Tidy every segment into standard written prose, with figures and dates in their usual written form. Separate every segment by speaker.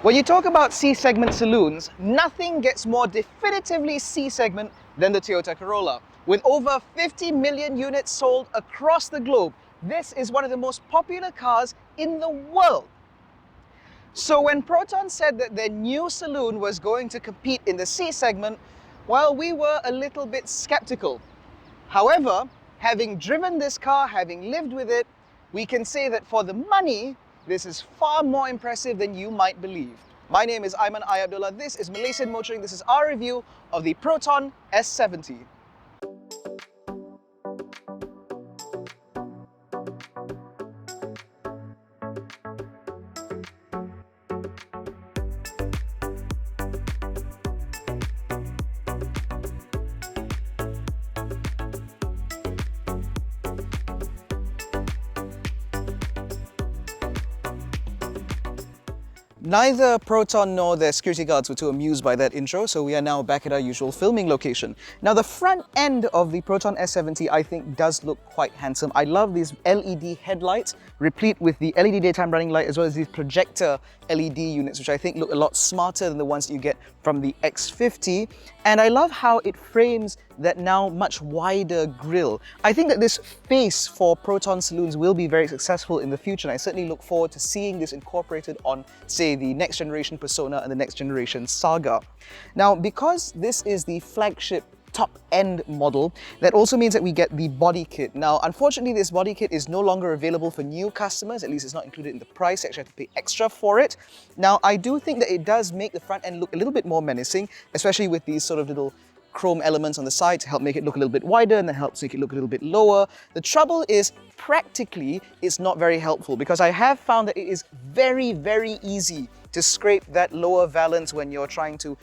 Speaker 1: When you talk about C-segment saloons, nothing gets more definitively C-segment than the Toyota Corolla. With over 50 million units sold across the globe, this is one of the most popular cars in the world. So when Proton said that their new saloon was going to compete in the C-segment, well, we were a little bit skeptical. However, having driven this car, having lived with it, we can say that for the money, this is far more impressive than you might believe. My name is AIMAN ABDULLAH. This is Malaysian Motoring. This is our review of the PROTON S70. Neither Proton nor their security guards were too amused by that intro, so we are now back at our usual filming location. Now, the front end of the Proton S70 I think does look quite handsome. I love these LED headlights, replete with the LED daytime running light, as well as these projector LED units, which I think look a lot smarter than the ones that you get from the X50. And I love how it frames that now much wider grille. I think that this face for Proton saloons will be very successful in the future, and I certainly look forward to seeing this incorporated on, say, the next generation Persona and the next generation Saga. Now, because this is the flagship top-end model, that also means that we get the body kit. Now, unfortunately, this body kit is no longer available for new customers, at least it's not included in the price. You actually have to pay extra for it. Now, I do think that it does make the front end look a little bit more menacing, especially with these sort of little chrome elements on the side to help make it look a little bit wider, and that helps make it look a little bit lower. The trouble is, practically, it's not very helpful, because I have found that it is very, very easy to scrape that lower valance when you're trying to,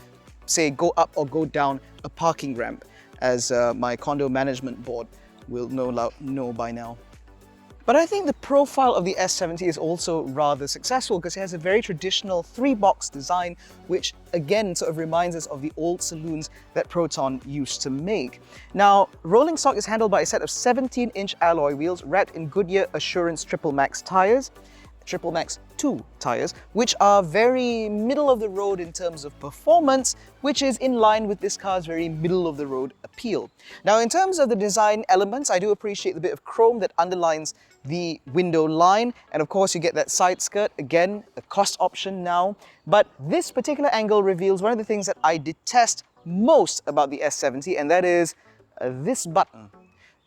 Speaker 1: say, go up or go down a parking ramp, as my condo management board will know by now. But I think the profile of the S70 is also rather successful, because it has a very traditional three-box design, which again sort of reminds us of the old saloons that Proton used to make. Now, rolling stock is handled by a set of 17-inch alloy wheels wrapped in Goodyear Assurance Triple Max tires, Triple Max 2 tires, which are very middle of the road in terms of performance, which is in line with this car's very middle of the road appeal. Now, in terms of the design elements, I do appreciate the bit of chrome that underlines the window line, and of course you get that side skirt, again a cost option now. But this particular angle reveals one of the things that I detest most about the S70, and that is this button,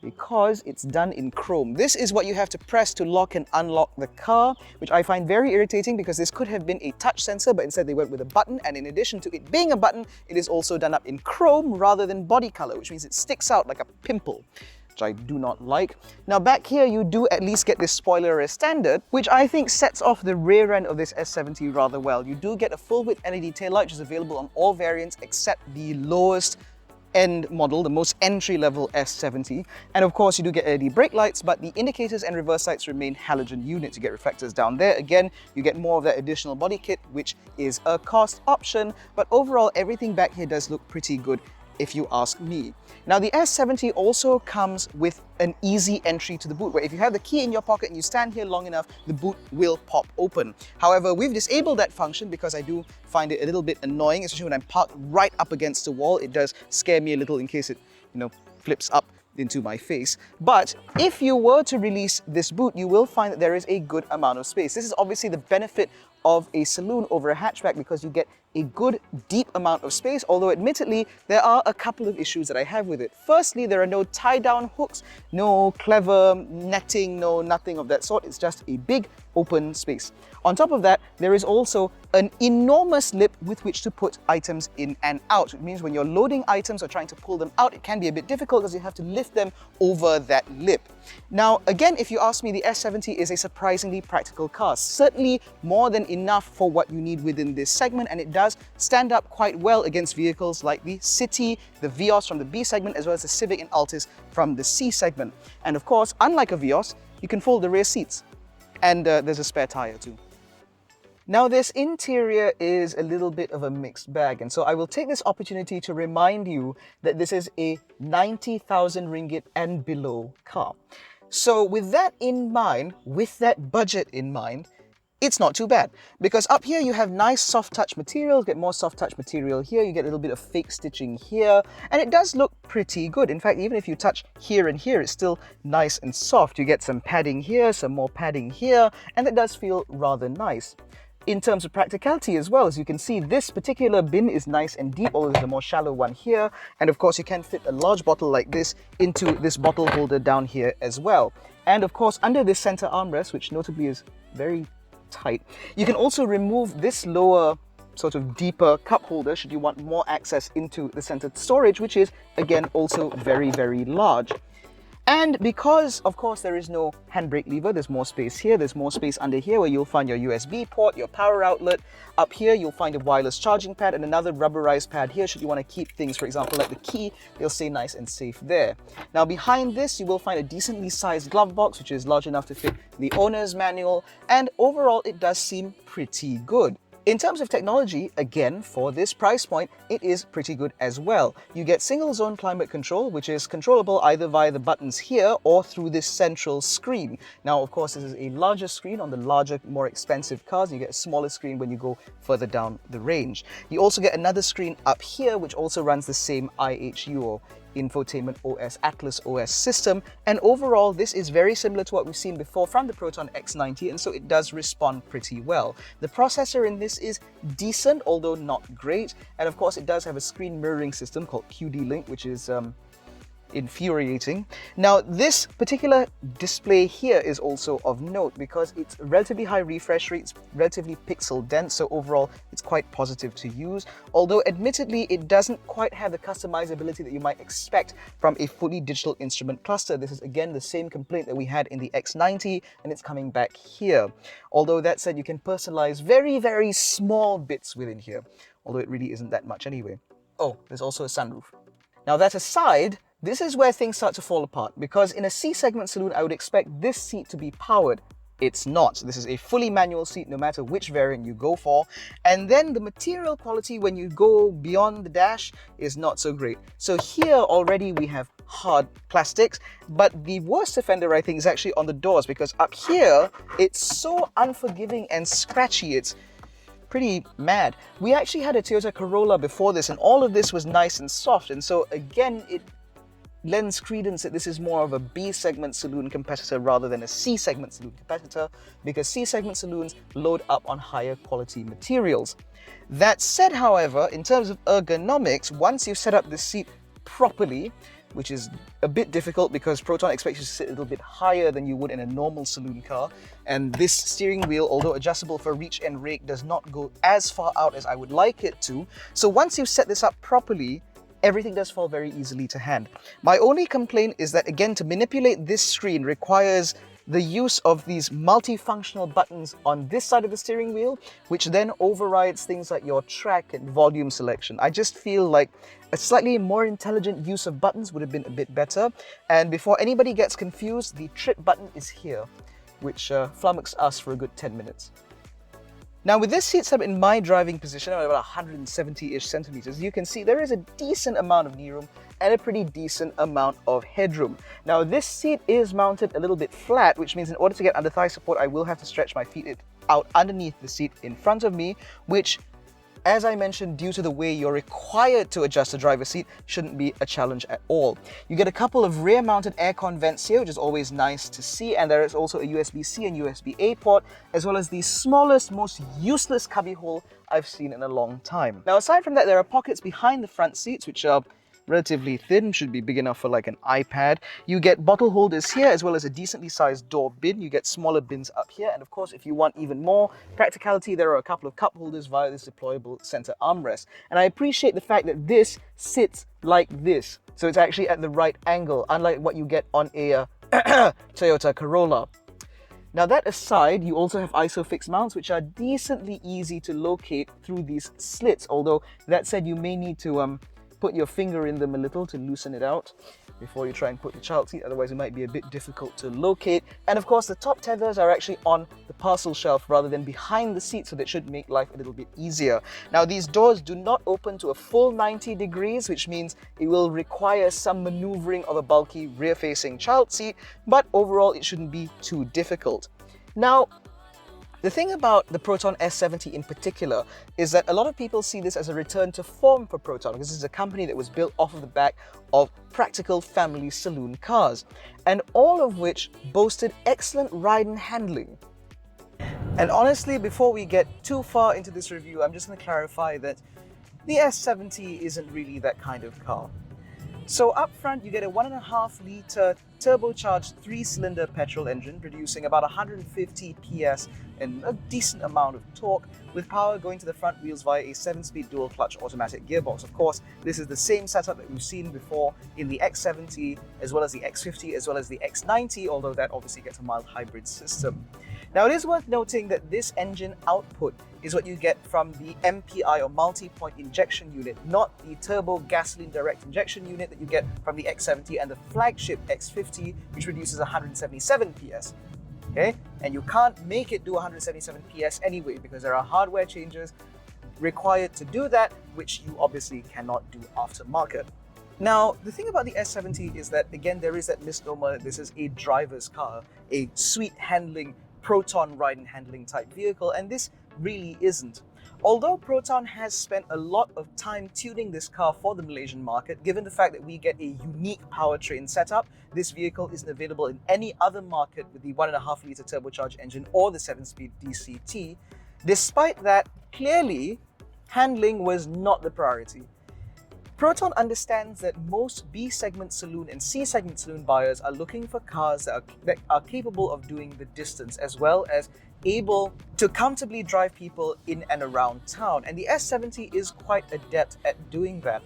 Speaker 1: because it's done in chrome. This is what you have to press to lock and unlock the car, which I find very irritating, because this could have been a touch sensor, but instead they went with a button, and in addition to it being a button, it is also done up in chrome rather than body color, which means it sticks out like a pimple, which I do not like. Now, back here you do at least get this spoiler as standard, which I think sets off the rear end of this S70 rather well. You do get a full-width LED taillight, which is available on all variants except the lowest end model, the most entry-level S70. And of course, you do get LED brake lights, but the indicators and reverse lights remain halogen units. You get reflectors down there. Again, you get more of that additional body kit, which is a cost option, but overall, everything back here does look pretty good, if you ask me. Now, the S70 also comes with an easy entry to the boot, where if you have the key in your pocket and you stand here long enough, the boot will pop open. However, we've disabled that function because I do find it a little bit annoying, especially when I'm parked right up against the wall. It does scare me a little in case it, flips up into my face. But if you were to release this boot, you will find that there is a good amount of space. This is obviously the benefit of a saloon over a hatchback, because you get a good deep amount of space, although admittedly there are a couple of issues that I have with it. Firstly, there are no tie-down hooks, no clever netting, no nothing of that sort. It's just a big open space. On top of that, there is also an enormous lip with which to put items in and out. It means when you're loading items or trying to pull them out, it can be a bit difficult because you have to lift them over that lip. Now, again, if you ask me, the S70 is a surprisingly practical car. Certainly more than enough for what you need within this segment, and it does stand up quite well against vehicles like the City, the Vios from the B segment, as well as the Civic and Altis from the C segment. And of course, unlike a Vios, you can fold the rear seats, and there's a spare tire too. Now, this interior is a little bit of a mixed bag, and so I will take this opportunity to remind you that this is a 90,000 ringgit and below car. So with that in mind, with that budget in mind, it's not too bad, because up here you have nice soft touch materials, get more soft touch material here, you get a little bit of fake stitching here, and it does look pretty good. In fact, even if you touch here and here, it's still nice and soft. You get some padding here, some more padding here, and it does feel rather nice. In terms of practicality as well, as you can see, this particular bin is nice and deep, although there's a more shallow one here, and of course you can fit a large bottle like this into this bottle holder down here as well. And of course, under this center armrest, which notably is very tight, you can also remove this lower sort of deeper cup holder should you want more access into the centered storage, which is again also very, very large. And because of course there is no handbrake lever, there's more space here, there's more space under here where you'll find your USB port, your power outlet. Up here you'll find a wireless charging pad and another rubberized pad here should you want to keep things, for example, like the key, they'll stay nice and safe there. Now behind this you will find a decently sized glove box which is large enough to fit the owner's manual, and overall it does seem pretty good. In terms of technology, again, for this price point, it is pretty good as well. You get single zone climate control, which is controllable either via the buttons here or through this central screen. Now, of course, this is a larger screen on the larger, more expensive cars. You get a smaller screen when you go further down the range. You also get another screen up here, which also runs the same IHU or Infotainment OS Atlas OS system, and overall this is very similar to what we've seen before from the Proton X90, and so it does respond pretty well. The processor in this is decent, although not great, and of course it does have a screen mirroring system called QD-Link, which is infuriating. Now this particular display here is also of note because it's relatively high refresh rate, it's relatively pixel dense, so overall it's quite positive to use, although admittedly it doesn't quite have the customizability that you might expect from a fully digital instrument cluster. This is again the same complaint that we had in the X90, and it's coming back here. Although that said, you can personalize very, very small bits within here, although it really isn't that much anyway. Oh, there's also a sunroof. Now that aside, this is where things start to fall apart, because in a C-segment saloon, I would expect this seat to be powered. It's not. This is a fully manual seat no matter which variant you go for. And then the material quality when you go beyond the dash is not so great. So here already we have hard plastics, but the worst offender I think is actually on the doors, because up here it's so unforgiving and scratchy. It's pretty mad. We actually had a Toyota Corolla before this, and all of this was nice and soft, and so again it lends credence that this is more of a B-segment saloon competitor rather than a C-segment saloon competitor, because C-segment saloons load up on higher quality materials. That said, however, in terms of ergonomics, once you've set up the seat properly, which is a bit difficult because Proton expects you to sit a little bit higher than you would in a normal saloon car, and this steering wheel, although adjustable for reach and rake, does not go as far out as I would like it to. So once you've set this up properly, everything does fall very easily to hand. My only complaint is that, again, to manipulate this screen requires the use of these multifunctional buttons on this side of the steering wheel, which then overrides things like your track and volume selection. I just feel like a slightly more intelligent use of buttons would have been a bit better. And before anybody gets confused, the trip button is here, which flummoxed us for a good 10 minutes. Now with this seat set up in my driving position, at about 170-ish centimeters, you can see there is a decent amount of knee room and a pretty decent amount of headroom. Now this seat is mounted a little bit flat, which means in order to get under thigh support, I will have to stretch my feet out underneath the seat in front of me, which, as I mentioned, due to the way you're required to adjust the driver's seat, shouldn't be a challenge at all. You get a couple of rear-mounted aircon vents here, which is always nice to see, and there is also a USB-C and USB-A port, as well as the smallest, most useless cubbyhole I've seen in a long time. Now, aside from that, there are pockets behind the front seats, which are relatively thin, should be big enough for like an iPad. You get bottle holders here, as well as a decently sized door bin. You get smaller bins up here, and of course, if you want even more practicality, there are a couple of cup holders via this deployable center armrest. And I appreciate the fact that this sits like this, so it's actually at the right angle, unlike what you get on a Toyota Corolla. Now that aside, you also have ISOFIX mounts, which are decently easy to locate through these slits, although that said, you may need to put your finger in them a little to loosen it out before you try and put the child seat, otherwise it might be a bit difficult to locate. And of course, the top tethers are actually on the parcel shelf rather than behind the seat, so that should make life a little bit easier. Now these doors do not open to a full 90 degrees, which means it will require some maneuvering of a bulky rear-facing child seat, but overall it shouldn't be too difficult. Now, The thing about the Proton S70 in particular is that a lot of people see this as a return to form for Proton, because this is a company that was built off of the back of practical family saloon cars, and all of which boasted excellent ride and handling. And honestly, before we get too far into this review, I'm just going to clarify that the S70 isn't really that kind of car. So up front, you get a 1.5-litre turbocharged 3-cylinder petrol engine producing about 150 PS and a decent amount of torque, with power going to the front wheels via a 7-speed dual-clutch automatic gearbox. Of course, this is the same setup that we've seen before in the X70, as well as the X50, as well as the X90, although that obviously gets a mild hybrid system. Now, it is worth noting that this engine output is what you get from the MPI or multi-point injection unit, not the turbo gasoline direct injection unit that you get from the X70 and the flagship X50, which produces 177 PS. Okay, and you can't make it do 177 PS anyway, because there are hardware changes required to do that, which you obviously cannot do aftermarket. Now, the thing about the S70 is that, again, there is that misnomer. This is a driver's car, a sweet handling Proton ride and handling type vehicle, and this really isn't. Although Proton has spent a lot of time tuning this car for the Malaysian market, given the fact that we get a unique powertrain setup, this vehicle isn't available in any other market with the 1.5-litre turbocharged engine or the 7-speed DCT. Despite that, clearly, handling was not the priority. Proton understands that most B-segment saloon and C-segment saloon buyers are looking for cars that are capable of doing the distance, as well as able to comfortably drive people in and around town, and the S70 is quite adept at doing that.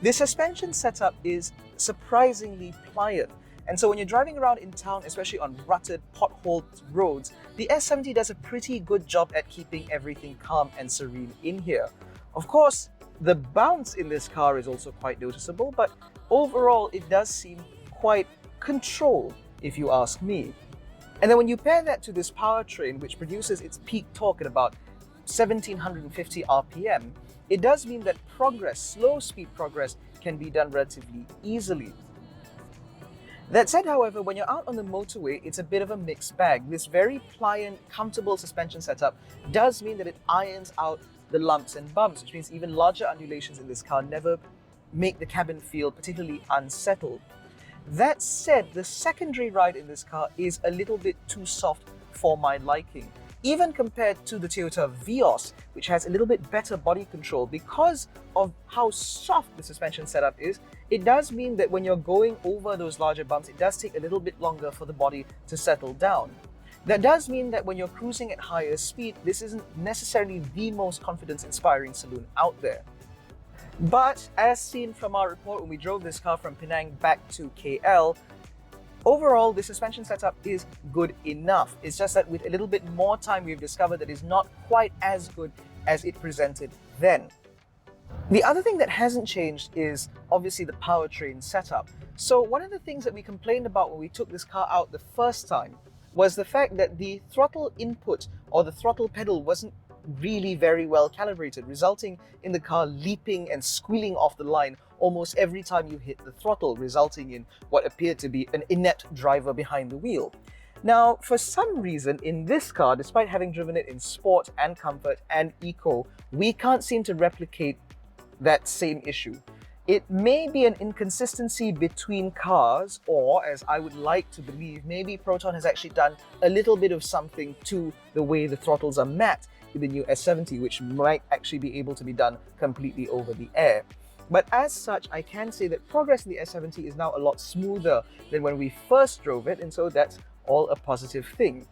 Speaker 1: The suspension setup is surprisingly pliant, and so when you're driving around in town, especially on rutted, potholed roads, the S70 does a pretty good job at keeping everything calm and serene in here. Of course, the bounce in this car is also quite noticeable, but overall it does seem quite controlled, if you ask me. And then when you pair that to this powertrain, which produces its peak torque at about 1750 RPM, it does mean that progress, slow speed progress, can be done relatively easily. That said, however, when you're out on the motorway, it's a bit of a mixed bag. This very pliant, comfortable suspension setup does mean that it irons out the lumps and bumps, which means even larger undulations in this car never make the cabin feel particularly unsettled. That said, the secondary ride in this car is a little bit too soft for my liking. Even compared to the Toyota Vios, which has a little bit better body control, because of how soft the suspension setup is, it does mean that when you're going over those larger bumps, it does take a little bit longer for the body to settle down. That does mean that when you're cruising at higher speed, this isn't necessarily the most confidence-inspiring saloon out there. But as seen from our report when we drove this car from Penang back to KL, overall the suspension setup is good enough. It's just that with a little bit more time, we've discovered that it's not quite as good as it presented then. The other thing that hasn't changed is obviously the powertrain setup. So one of the things that we complained about when we took this car out the first time was the fact that the throttle input or the throttle pedal wasn't really very well calibrated, resulting in the car leaping and squealing off the line almost every time you hit the throttle, resulting in what appeared to be an inept driver behind the wheel. Now, for some reason in this car, despite having driven it in sport and comfort and eco, we can't seem to replicate that same issue. It may be an inconsistency between cars, or as I would like to believe, maybe Proton has actually done a little bit of something to the way the throttles are mapped in the new S70, which might actually be able to be done completely over the air. But as such, I can say that progress in the S70 is now a lot smoother than when we first drove it, and so that's all a positive thing.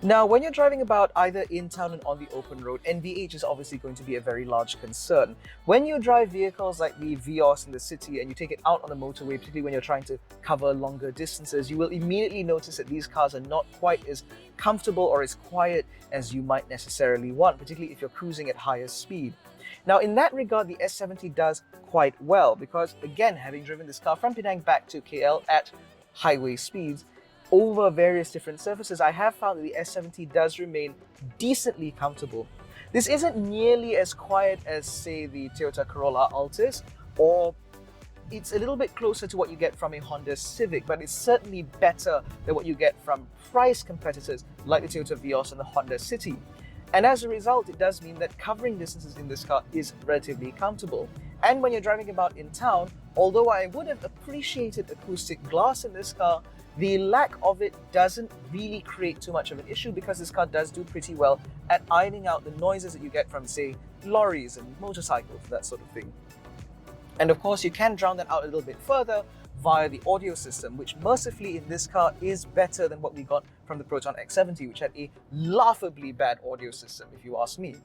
Speaker 1: Now, when you're driving about either in town and on the open road, NVH is obviously going to be a very large concern. When you drive vehicles like the Vios in the city and you take it out on the motorway, particularly when you're trying to cover longer distances, you will immediately notice that these cars are not quite as comfortable or as quiet as you might necessarily want, particularly if you're cruising at higher speed. Now, in that regard, the S70 does quite well because, again, having driven this car from Penang back to KL at highway speeds, over various different surfaces, I have found that the S70 does remain decently comfortable. This isn't nearly as quiet as, say, the Toyota Corolla Altis, or it's a little bit closer to what you get from a Honda Civic, but it's certainly better than what you get from price competitors like the Toyota Vios and the Honda City. And as a result, it does mean that covering distances in this car is relatively comfortable. And when you're driving about in town, although I would have appreciated acoustic glass in this car, the lack of it doesn't really create too much of an issue because this car does do pretty well at ironing out the noises that you get from, say, lorries and motorcycles, that sort of thing. And of course, you can drown that out a little bit further via the audio system, which mercifully in this car is better than what we got from the PROTON X70, which had a laughably bad audio system, if you ask me.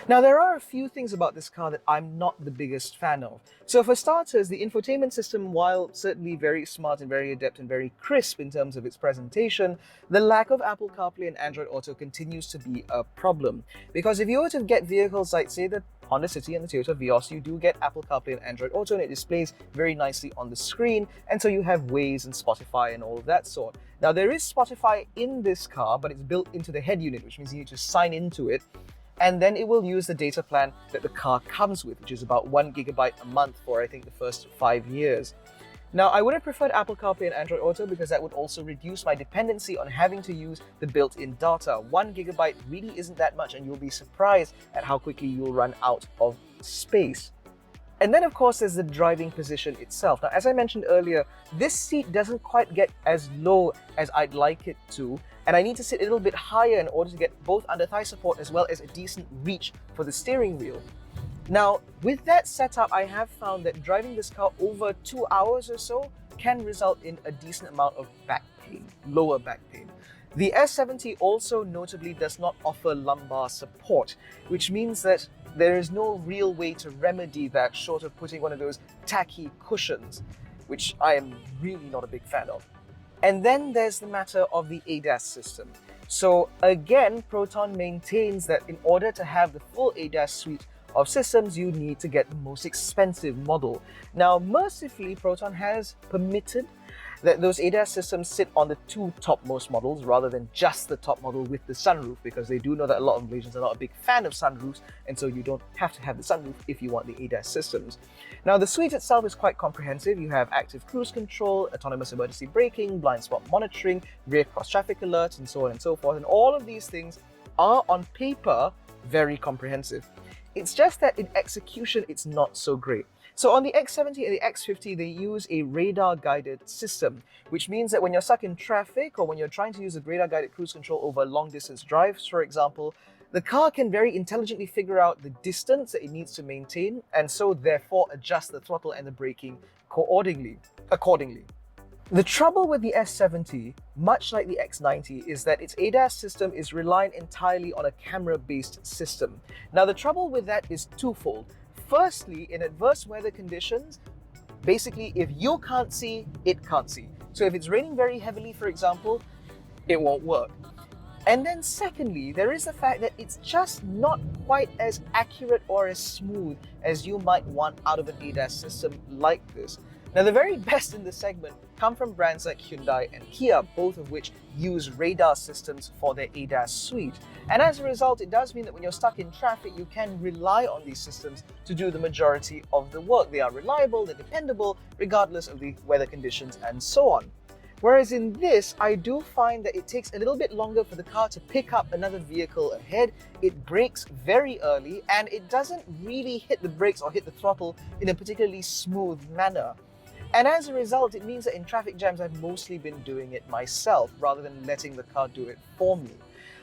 Speaker 1: Now, there are a few things about this car that I'm not the biggest fan of. So for starters, the infotainment system, while certainly very smart and very adept and very crisp in terms of its presentation, the lack of Apple CarPlay and Android Auto continues to be a problem. Because if you were to get vehicles like, say, the Honda City and the Toyota Vios, you do get Apple CarPlay and Android Auto, and it displays very nicely on the screen, and so you have Waze and Spotify and all of that sort. Now, there is Spotify in this car, but it's built into the head unit, which means you need to sign into it, and then it will use the data plan that the car comes with, which is about 1 GB a month for, I think, the first 5 years. Now, I would have preferred Apple CarPlay and Android Auto because that would also reduce my dependency on having to use the built-in data. 1 GB really isn't that much, and you'll be surprised at how quickly you'll run out of space. And then, of course, there's the driving position itself. Now, as I mentioned earlier, this seat doesn't quite get as low as I'd like it to, and I need to sit a little bit higher in order to get both under-thigh support as well as a decent reach for the steering wheel. Now, with that setup, I have found that driving this car over 2 hours or so can result in a decent amount of back pain, lower back pain. The S70 also notably does not offer lumbar support, which means that there is no real way to remedy that short of putting one of those tacky cushions, which I am really not a big fan of. And then there's the matter of the ADAS system. So again, PROTON maintains that in order to have the full ADAS suite of systems, you need to get the most expensive model. Now, mercifully, PROTON has permitted that those ADAS systems sit on the 2 topmost models rather than just the top model with the sunroof, because they do know that a lot of Malaysians are not a big fan of sunroofs, and so you don't have to have the sunroof if you want the ADAS systems. Now, the suite itself is quite comprehensive. You have active cruise control, autonomous emergency braking, blind spot monitoring, rear cross traffic alerts, and so on and so forth. And all of these things are on paper very comprehensive. It's just that in execution, it's not so great. So on the X70 and the X50, they use a radar-guided system, which means that when you're stuck in traffic or when you're trying to use a radar-guided cruise control over long-distance drives, for example, the car can very intelligently figure out the distance that it needs to maintain, and so therefore adjust the throttle and the braking accordingly. The trouble with the S70, much like the X90, is that its ADAS system is reliant entirely on a camera-based system. Now, the trouble with that is twofold. Firstly, in adverse weather conditions, basically, if you can't see, it can't see. So if it's raining very heavily, for example, it won't work. And then secondly, there is the fact that it's just not quite as accurate or as smooth as you might want out of an ADAS system like this. Now, the very best in this segment come from brands like Hyundai and Kia, both of which use radar systems for their ADAS suite. And as a result, it does mean that when you're stuck in traffic, you can rely on these systems to do the majority of the work. They are reliable, they're dependable, regardless of the weather conditions and so on. Whereas in this, I do find that it takes a little bit longer for the car to pick up another vehicle ahead. It brakes very early, and it doesn't really hit the brakes or hit the throttle in a particularly smooth manner. And as a result, it means that in traffic jams, I've mostly been doing it myself rather than letting the car do it for me.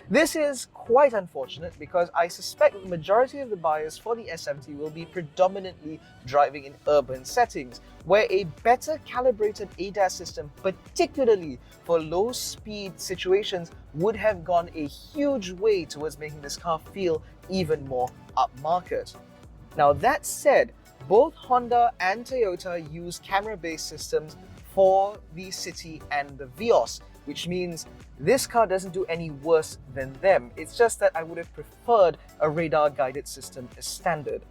Speaker 1: This is quite unfortunate because I suspect that the majority of the buyers for the S70 will be predominantly driving in urban settings, where a better calibrated ADAS system, particularly for low-speed situations, would have gone a huge way towards making this car feel even more upmarket. Now, that said, both Honda and Toyota use camera-based systems for the City and the Vios, which means this car doesn't do any worse than them. It's just that I would have preferred a radar-guided system as standard.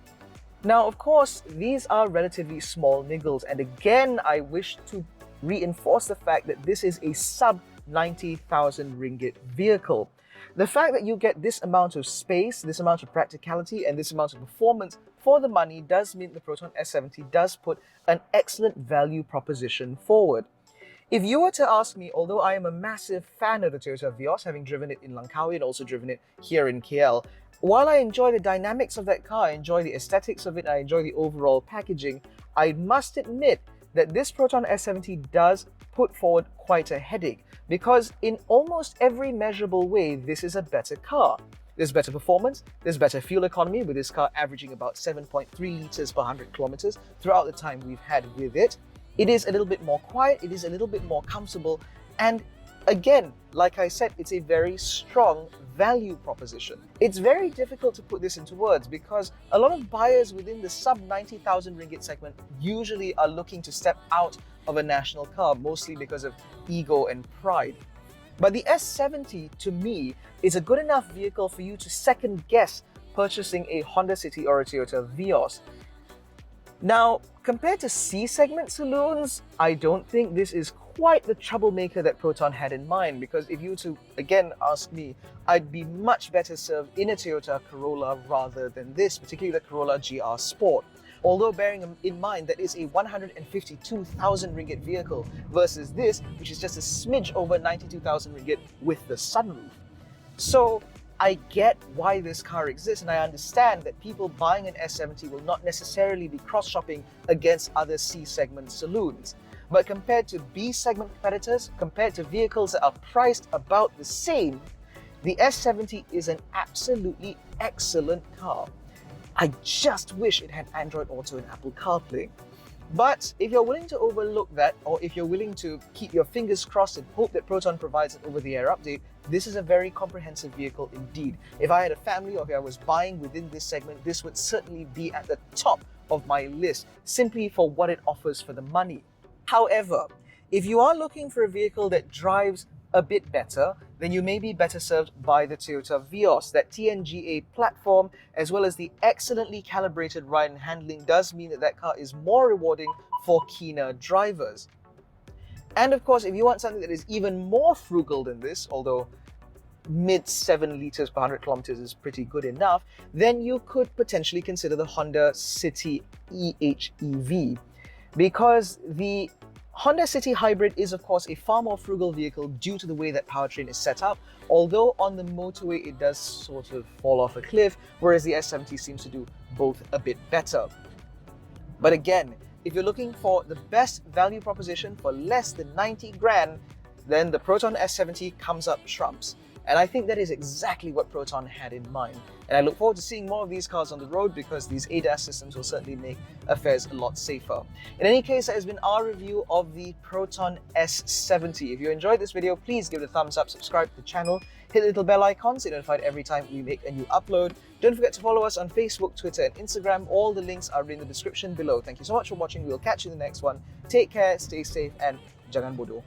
Speaker 1: Now, of course, these are relatively small niggles, and again, I wish to reinforce the fact that this is a sub 90,000 ringgit vehicle. The fact that you get this amount of space, this amount of practicality, and this amount of performance for the money does mean the PROTON S70 does put an excellent value proposition forward. If you were to ask me, although I am a massive fan of the Toyota Vios, having driven it in Langkawi and also driven it here in KL, while I enjoy the dynamics of that car, I enjoy the aesthetics of it, I enjoy the overall packaging, I must admit that this PROTON S70 does put forward quite a headache, because in almost every measurable way, this is a better car. There's better performance, there's better fuel economy, with this car averaging about 7.3 liters per 100 kilometers throughout the time we've had with it. It is a little bit more quiet, it is a little bit more comfortable, and again, like I said, it's a very strong value proposition. It's very difficult to put this into words because a lot of buyers within the sub 90,000 ringgit segment usually are looking to step out of a national car, mostly because of ego and pride. But the S70, to me, is a good enough vehicle for you to second guess purchasing a Honda City or a Toyota Vios. Now, compared to C-segment saloons, I don't think this is quite the troublemaker that Proton had in mind, because if you were to, again, ask me, I'd be much better served in a Toyota Corolla rather than this, particularly the Corolla GR Sport. Although bearing in mind that it's a 152,000 ringgit vehicle versus this, which is just a smidge over 92,000 ringgit with the sunroof. So I get why this car exists, and I understand that people buying an S70 will not necessarily be cross-shopping against other C-segment saloons. But compared to B-segment competitors, compared to vehicles that are priced about the same, the S70 is an absolutely excellent car. I just wish it had Android Auto and Apple CarPlay. But if you're willing to overlook that, or if you're willing to keep your fingers crossed and hope that Proton provides an over-the-air update, this is a very comprehensive vehicle indeed. If I had a family or if I was buying within this segment, this would certainly be at the top of my list, simply for what it offers for the money. However, if you are looking for a vehicle that drives a bit better, then you may be better served by the Toyota Vios. That TNGA platform, as well as the excellently calibrated ride and handling, does mean that that car is more rewarding for keener drivers. And of course, if you want something that is even more frugal than this, although mid 7 liters per 100 kilometers is pretty good enough, then you could potentially consider the Honda City EHEV, because the Honda City Hybrid is of course a far more frugal vehicle due to the way that Powertrain is set up, although on the motorway it does sort of fall off a cliff, whereas the S70 seems to do both a bit better. But again, if you're looking for the best value proposition for less than 90 grand, then the Proton S70 comes up trumps. And I think that is exactly what Proton had in mind. And I look forward to seeing more of these cars on the road, because these ADAS systems will certainly make affairs a lot safer. In any case, that has been our review of the Proton S70. If you enjoyed this video, please give it a thumbs up, subscribe to the channel, hit the little bell icon so you're notified every time we make a new upload. Don't forget to follow us on Facebook, Twitter, and Instagram. All the links are in the description below. Thank you so much for watching. We'll catch you in the next one. Take care, stay safe, and jangan bodoh.